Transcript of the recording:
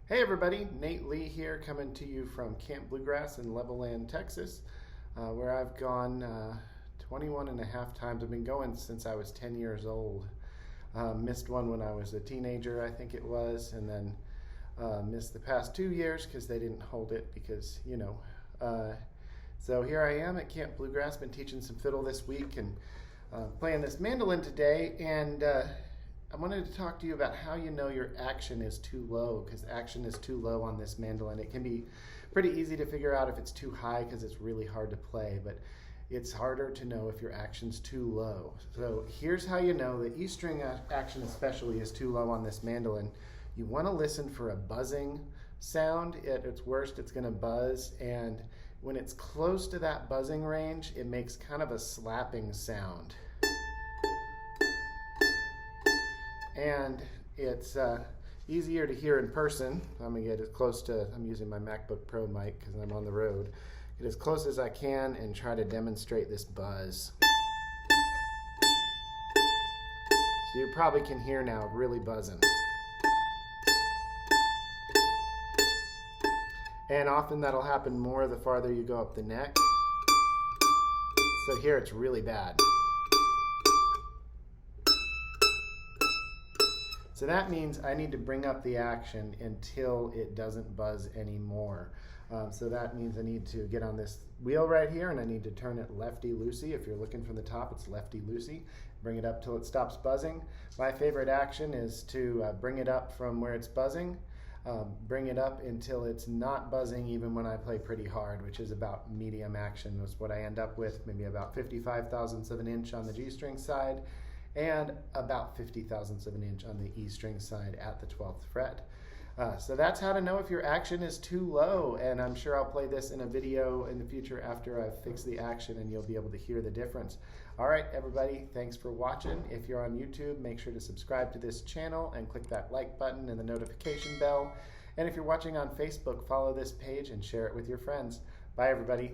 Hey everybody, Nate Lee here coming to you from Camp Bluegrass in Levelland, Texas, where I've gone 21 and a half times. I've been going since I was 10 years old. Missed one when I was a teenager, I think it was, and then missed the past 2 years because they didn't hold it because, you know. So here I am at Camp Bluegrass, been teaching some fiddle this week and playing this mandolin today, and I wanted to talk to you about how you know your action is too low, because action is too low on this mandolin. It can be pretty easy to figure out if it's too high because it's really hard to play, but it's harder to know if your action's too low. So here's how you know the E string action especially is too low on this mandolin. You want to listen for a buzzing sound. At its worst, it's going to buzz, and when it's close to that buzzing range, it makes kind of a slapping sound. And it's easier to hear in person. I'm gonna get as close to, I'm using my MacBook Pro mic because I'm on the road. Get as close as I can and try to demonstrate this buzz. So you probably can hear now, really buzzing. And often that'll happen more the farther you go up the neck. So here it's really bad. So that means I need to bring up the action until it doesn't buzz anymore. So that means I need to get on this wheel right here and I need to turn it lefty-loosey. If you're looking from the top, it's lefty-loosey. Bring it up till it stops buzzing. My favorite action is to bring it up from where it's buzzing, bring it up until it's not buzzing even when I play pretty hard, which is about medium action. That's what I end up with, maybe about 55 thousandths of an inch on the G string side, and about 50 thousandths of an inch on the E string side at the 12th fret. So that's how to know if your action is too low, and I'm sure I'll play this in a video in the future after I've fixed the action and you'll be able to hear the difference. All right, everybody, thanks for watching. If you're on YouTube, make sure to subscribe to this channel and click that like button and the notification bell. And if you're watching on Facebook, follow this page and share it with your friends. Bye, everybody.